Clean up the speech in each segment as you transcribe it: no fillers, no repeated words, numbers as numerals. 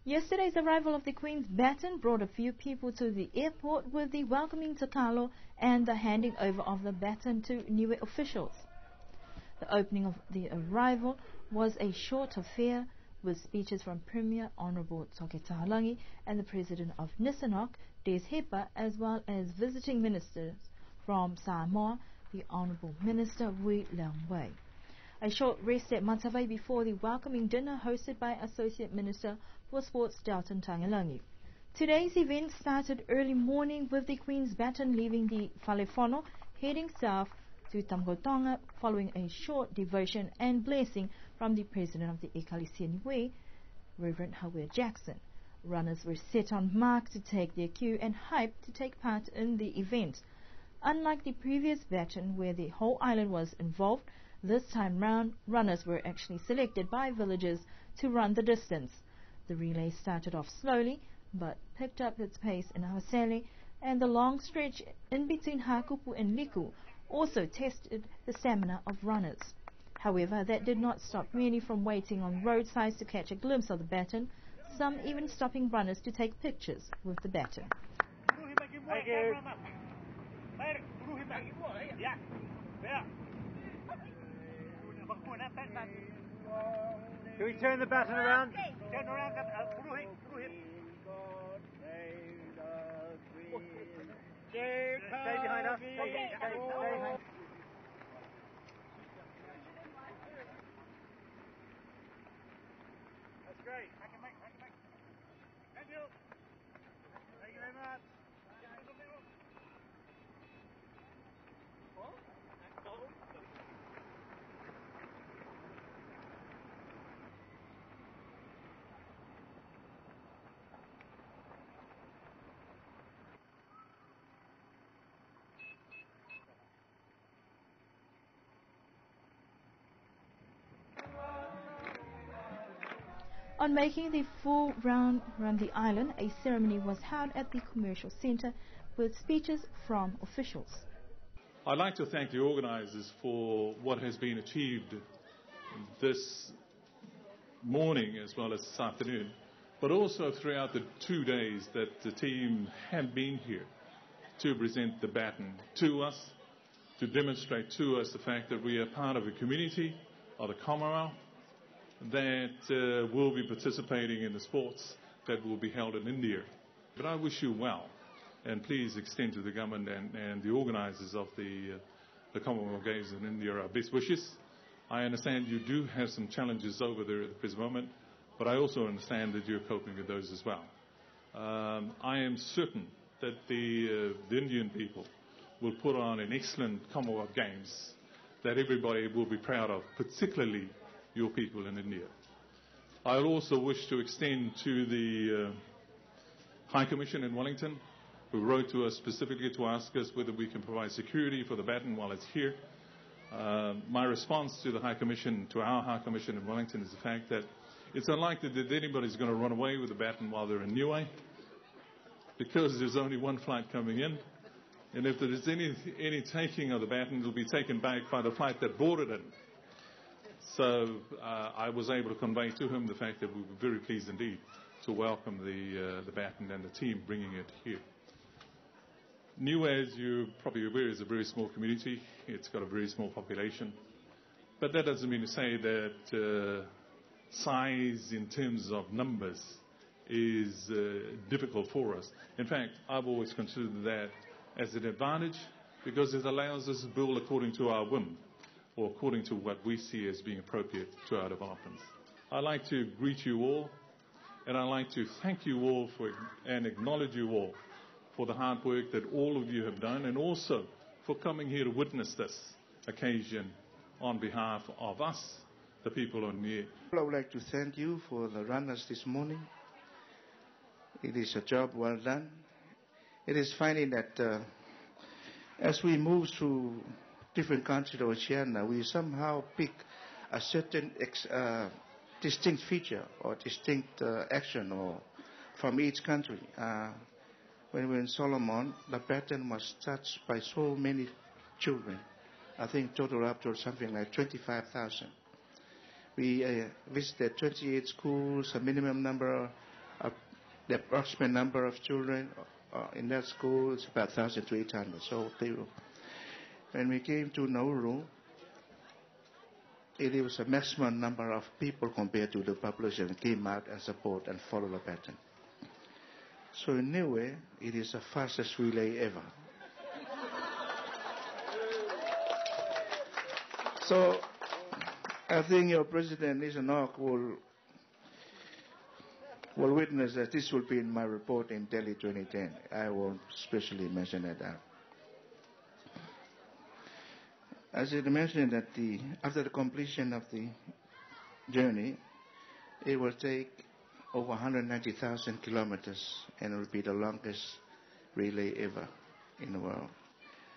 Yesterday's arrival of the Queen's baton brought a few people to the airport with the welcoming takalo and the handing over of the baton to Niue officials. The opening of the arrival was a short affair with speeches from Premier Honourable Toke Tahalangi and the President of Nisanok, Des Hepa, as well as visiting ministers from Samoa, the Honourable Minister Wee Leung Wei. A short rest at Matavai before the welcoming dinner hosted by Associate Minister for Sports Dalton Tangalangi. Today's event started early morning with the Queen's baton leaving the Whalefono, heading south to Tamgotonga following a short devotion and blessing from the President of the Ecclesia Niue, Reverend Howard Jackson. Runners were set on mark to take their cue and hyped to take part in the event. Unlike the previous baton where the whole island was involved, this time round, runners were actually selected by villagers to run the distance. The relay started off slowly, but picked up its pace in Hawasele, and the long stretch in between Hakupu and Liku also tested the stamina of runners. However, that did not stop many from waiting on roadsides to catch a glimpse of the baton, some even stopping runners to take pictures with the baton. Can we turn the baton around? Turn around. Stay behind us. Stay. That's great. Thank you. Thank you very much. On making the full round around the island, a ceremony was held at the commercial centre with speeches from officials. I'd like to thank the organisers for what has been achieved this morning as well as this afternoon, but also throughout the 2 days that the team have been here to present the baton to us, to demonstrate to us the fact that we are part of a community of the Commonwealth that will be participating in the sports that will be held in India. But I wish you well, and please extend to the government and the organisers of the Commonwealth Games in India our best wishes. I understand you do have some challenges over there at the present moment, but I also understand that you're coping with those as well. I am certain that the Indian people will put on an excellent Commonwealth Games that everybody will be proud of, particularly your people in India. I'll also wish to extend to the High Commission in Wellington, who wrote to us specifically to ask us whether we can provide security for the baton while it's here. My response to the High Commission, to our High Commission in Wellington, is the fact that it's unlikely that anybody's going to run away with the baton while they're in Niue, because there's only one flight coming in. And if there is any taking of the baton, it'll be taken back by the flight that brought it in. So I was able to convey to him the fact that we were very pleased indeed to welcome the baton and the team bringing it here. Niue, as you're probably aware, is a very small community. It's got a very small population. But that doesn't mean to say that size in terms of numbers is difficult for us. In fact, I've always considered that as an advantage because it allows us to build according to our whim, or according to what we see as being appropriate to our developments. I'd like to greet you all, and I'd like to thank you all and acknowledge you all for the hard work that all of you have done, and also for coming here to witness this occasion on behalf of us, the people of Niue. I would like to thank you for the runners this morning. It is a job well done. It is finding that as we move through different countries of Oceania, we somehow pick a certain distinct feature or distinct action or from each country. When we were in Solomon, the pattern was touched by so many children. I think total up to something like 25,000. We visited 28 schools, a minimum number The approximate number of children in that school is about 1,800. So when we came to Nauru, it was a maximum number of people compared to the population that came out and support and follow the pattern. So in Niue, it is the fastest relay ever. So I think your President, Nisanok, will witness that this will be in my report in Delhi 2010. I won't specially mention it out. As I mentioned, that after the completion of the journey, it will take over 190,000 kilometers and it will be the longest relay ever in the world.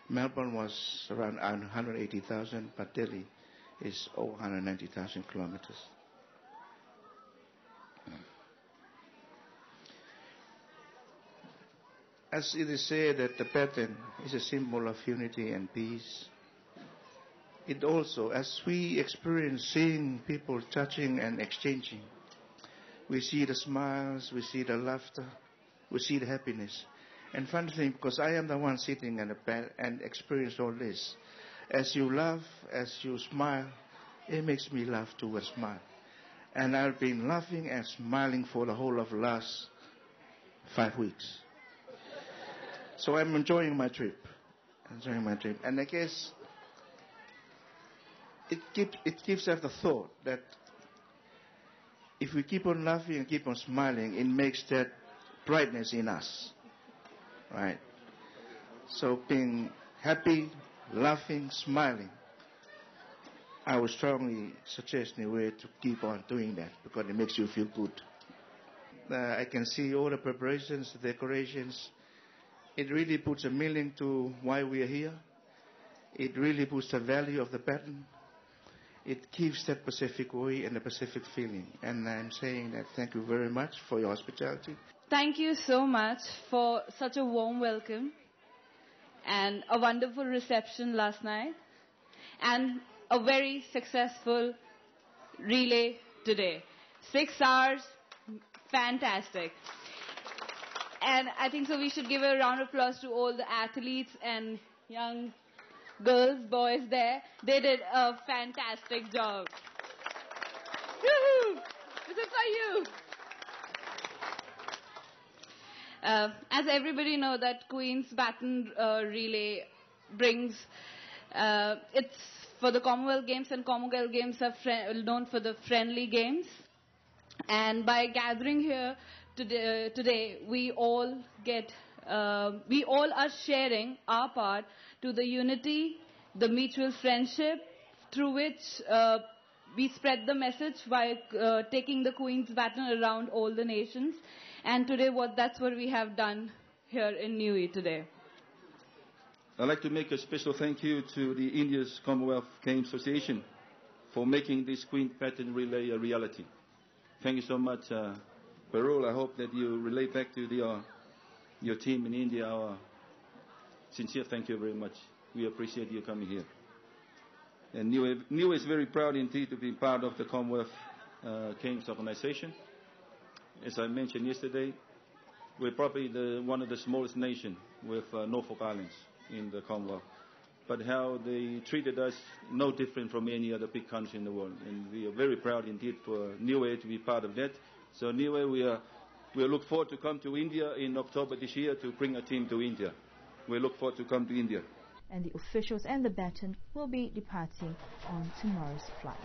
Melbourne was around 180,000, but Delhi is over 190,000 kilometers. As it is said that the pattern is a symbol of unity and peace, it also, as we experience seeing people touching and exchanging, we see the smiles, we see the laughter, we see the happiness. And fun thing, because I am the one sitting in the bed and experience all this. As you laugh, as you smile, it makes me laugh too and smile. And I've been laughing and smiling for the whole of the last 5 weeks. So I'm enjoying my trip. And I guess it gives us the thought that if we keep on laughing and keep on smiling, it makes that brightness in us. Right? So being happy, laughing, smiling, I would strongly suggest Niue to keep on doing that because it makes you feel good. I can see all the preparations, the decorations. It really puts a meaning to why we are here. It really puts the value of the pattern. It gives that Pacific way and the Pacific feeling. And I'm saying that thank you very much for your hospitality. Thank you so much for such a warm welcome and a wonderful reception last night and a very successful relay today. 6 hours, fantastic. And I think so we should give a round of applause to all the athletes and young girls, boys there. They did a fantastic job. Woohoo! This is for you. As everybody know that Queen's Baton Relay brings, it's for the Commonwealth Games, and Commonwealth Games are known for the friendly games. And by gathering here today we all are sharing our part to the unity, the mutual friendship through which we spread the message by taking the Queen's Baton around all the nations. And today that's what we have done here in Niue today. I'd like to make a special thank you to the India's Commonwealth Games Association for making this Queen Baton Relay a reality. Thank you so much, Parul. I hope that you relay back to your team in India our sincere thank you very much. We appreciate you coming here. And Niue is very proud indeed to be part of the Commonwealth Games organization. As I mentioned yesterday, we're probably one of the smallest nations with Norfolk Islands in the Commonwealth. But how they treated us, no different from any other big country in the world. And we are very proud indeed for Niue to be part of that. So Niue, we look forward to come to India in October this year to bring a team to India. We look forward to come to India. And the officials and the baton will be departing on tomorrow's flight.